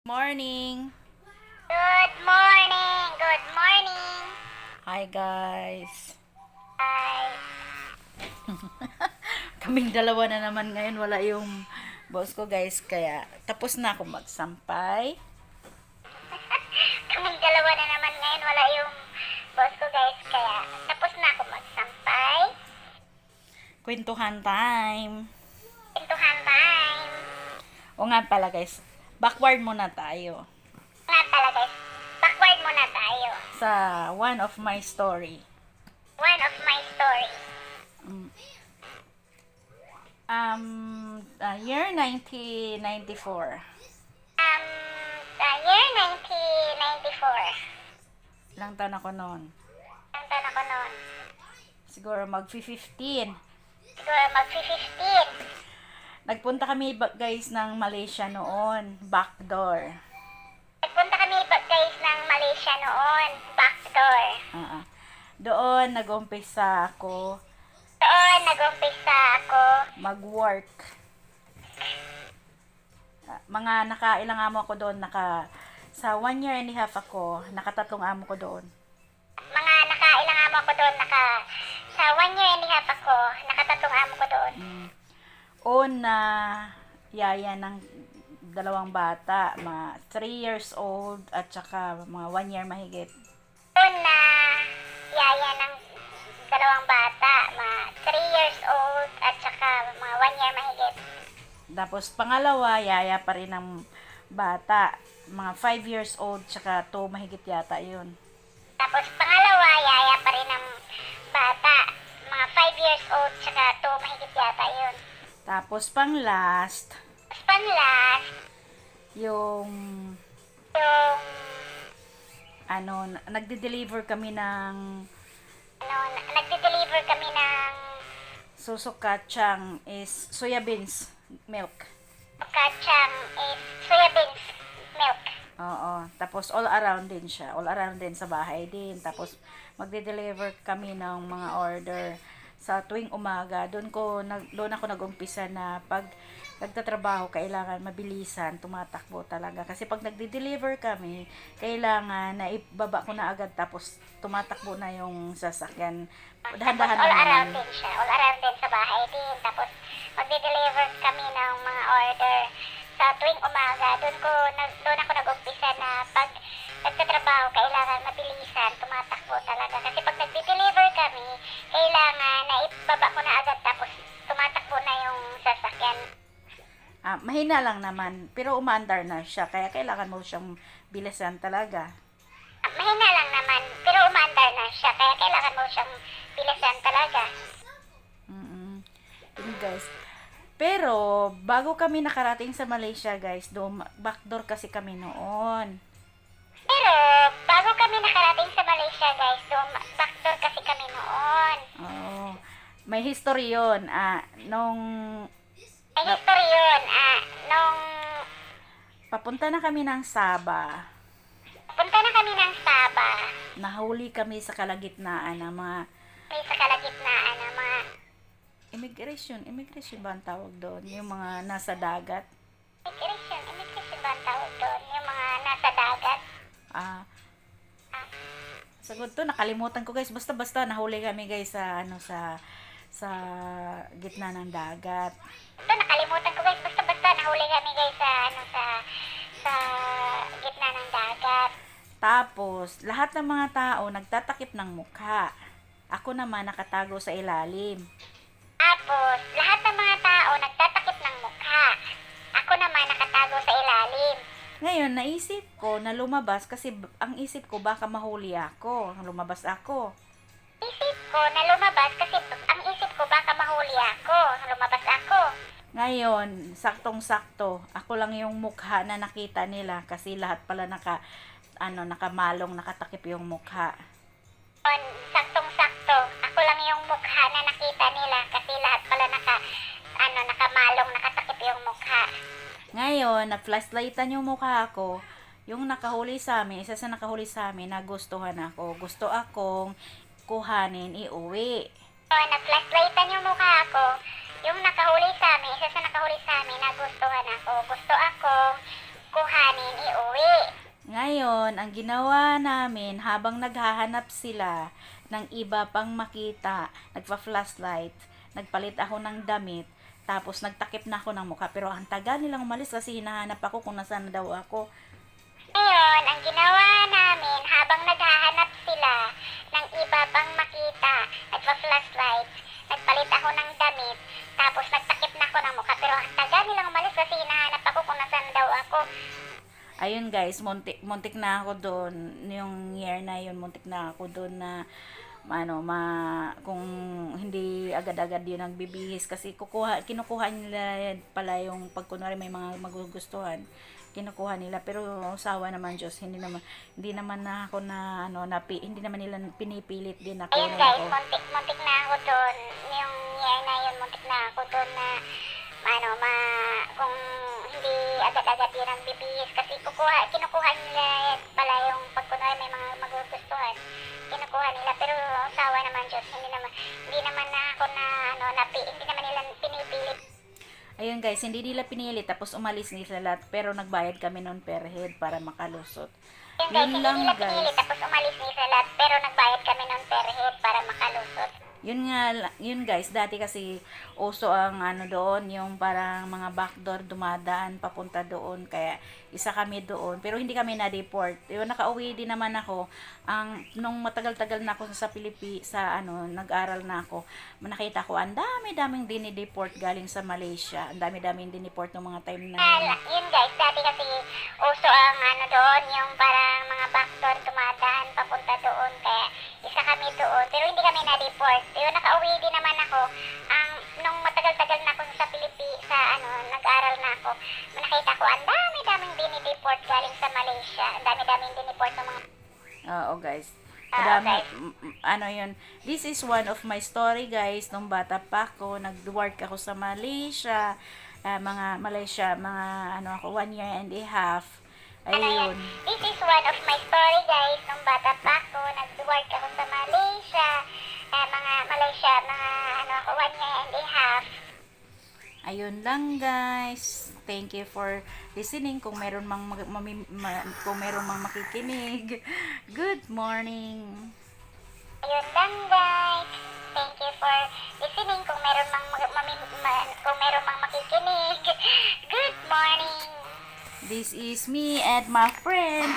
Morning! Good morning! Good morning! Hi guys! Ay, Kaming dalawa na naman ngayon, wala yung boss ko guys, kaya tapos na ako magsampay. kaming dalawa na naman ngayon. Wala yung boss ko guys. Kaya tapos na ako magsampay. Kwentuhan time! Pintuhan time. O nga pala guys, backward muna tayo Nga pala guys. Backward muna tayo. sa one of my story. One of my story. Year 1994. The year 1994. Ilang taon ako noon? Ang taon ako noon. Siguro mag-15. Siguro mag-15. Nagpunta kami guys ng Malaysia noon, backdoor. Nagpunta kami guys ng Malaysia noon. Backdoor. Doon nag-umpisa ako Doon nag-umpisa ako. mag-work. Mga nakailang amo ako doon, sa 1 year and a half ako, nakatatlong amo ko doon. Mga nakailang amo ko doon. Sa 1 year and a half ako. Nakatatong amo ko doon. Una, yaya ng dalawang bata, mga 3 years old at saka mga 1 year mahigit. Doon na yaya ng dalawang bata, mga 3 years old at saka mga 1 year mahigit. Tapos pangalawa, yaya pa rin ng bata, mga 5 years old tsaka 2 mahigit yata yun. Tapos pangalawa, yaya pa rin ng bata, mga 5 years old tsaka 2 mahigit yata yun. Tapos pang last, Tapos panlast, yung yung nagde-deliver kami ng nagde-deliver kami ng susukatsang is soya beans milk. kachang is soya beans milk. Oo. Tapos all around din siya. All around din sa bahay din. Tapos magde-deliver kami ng mga order sa tuwing umaga. Doon ako nag-umpisa na pag nagtatrabaho, kailangan mabilisan, tumatakbo talaga. Kasi pag nagde-deliver kami, kailangan na ibaba ko na agad tapos tumatakbo na yung sasakyan. Dahan-dahan Tapos all lang around naman. din siya. All around din sa bahay din. Tapos magde-deliver kami ng mga order sa tuwing umaga. Doon ako nag-umpisa na pag nagtatrabaho, kailangan mabilisan, tumatakbo talaga. Kasi pag nagde-deliver kami, kailangan na ibaba ko na agad tapos tumatakbo na yung sasakyan. Mahina lang naman, pero umaandar na siya. Kaya kailangan mo siyang bilisan talaga. Mahina lang naman, pero umaandar na siya. Kaya kailangan mo siyang bilisan talaga. Yun guys. Pero, bago kami nakarating sa Malaysia guys, backdoor kasi kami noon. Pero, bago kami nakarating sa Malaysia, guys, backdoor kasi kami noon. Oo. May history yun. May history yun, nung Papunta na kami ng Sabah, punta na kami ng Sabah, nahuli kami sa kalagitnaan ng mga may sa kalagitnaan ng mga immigration ba ang tawag doon? Yung mga nasa dagat. immigration ba ang tawag doon? Yung mga nasa dagat. Sagot to, nakalimutan ko guys. Basta nahuli kami guys sa gitna ng dagat. Ito, nakalimutan ko guys, basta nahuli kami guys sa gitna ng dagat. Tapos, lahat ng mga tao nagtatakip ng mukha. Ako naman nakatago sa ilalim. Tapos, lahat ng mga tao nagtatakip ng mukha. Ako naman nakatago sa ilalim. Ngayon, naisip ko na lumabas kasi ang isip ko baka mahuli ako. Lumabas ako. Isip ko na lumabas kasi ang isip ko baka mahuli ako. Lumabas ako. Ngayon, saktong-sakto, ako lang yung mukha na nakita nila kasi lahat pala nakamalong, nakatakip yung mukha. Saktong-sakto, ako lang yung mukha na nakita nila kasi lahat pala nakamalong, nakatakip yung mukha. Ngayon, na-flashlightan yung mukha ko. Yung nakahuli sa amin, isa sa nakahuli sa amin, nagustuhan ako. Gusto akong kuhanin, iuwi. Na-flashlightan yung mukha ko. Yung nakahuli sa amin, isa sa nakahuli sa amin, nagustuhan ako. Gusto akong kuhanin, iuwi. Ngayon, ang ginawa namin, habang naghahanap sila ng iba pang makita, nagpa-flashlight, nagpalit ako ng damit, tapos nagtakip na ako ng mukha. Pero ang tagal nilang umalis kasi hinahanap ako kung nasaan daw ako. Ngayon, ang ginawa namin habang naghahanap sila ng iba pang makita, nagpa-flashlight, nagpalit ako ng damit, tapos nagtakip na ako ng mukha. Pero ang tagal nilang umalis kasi hinahanap ako kung nasaan daw ako. Ayun guys, muntik na ako doon. Yung year na yun, muntik na ako doon na kung hindi agad-agad yun ang bibihis kasi kinukuha nila pala yung pag kunwari may mga magugustuhan, kinukuha nila, pero sawa naman Diyos, hindi naman na ako na hindi naman nila pinipilit din ako. Ayun guys, muntik na ako doon. Yung year na yun, muntik na ako doon na kung hindi agad-agad yun ang bibihis kasi kinukuha nila pala yung pag kunwari may mga magugustuhan, kinukuha nila, pero sawa naman Diyos, hindi naman na ako na hindi naman nila pinipilit. Ayun guys, hindi nila pinilit, tapos umalis nila lahat, pero nagbayad kami noon per head para makalusot. Ayun guys, Yun hindi lang nila guys. pinilit, tapos umalis nila lahat, pero nagbayad kami nun per head para makalusot. Yun guys, dati kasi uso ang doon, yung parang mga backdoor dumadaan papunta doon, kaya isa kami doon, pero hindi kami na-deport. Yun, nakauwi din naman ako. Nung matagal-tagal na ako sa nag-aral na ako, nakita ko ang dami-daming dinideport galing sa Malaysia. Ang dami-daming dinideport ng mga time na yun. Yun guys, dati kasi uso ang doon, yung parang mga backdoor dumadaan papunta doon, kaya isa kami doon, pero hindi kami na-deport. Yun, nakauwi din naman ako. Nung matagal-tagal na ako sa nag-aral na ako, nakita ko ang dami-daming dinideport galing sa Malaysia. Ang dami-daming dinideport ng mga... Oo guys. Oo, Madami, guys. yun. This is one of my story guys. Nung bata pa ako, nag-work ako sa Malaysia. Mga 1 year and a half. Ayun. This is one of my story guys. Nung bata pa ako, nag-work ako sa Malaysia. Mga 1 year and a half. Ayun lang guys. Thank you for listening. Kung meron mang makikinig. Good morning. Ayun lang guys. Thank you for listening. Kung meron mang makikinig. Good morning. This is me and my friend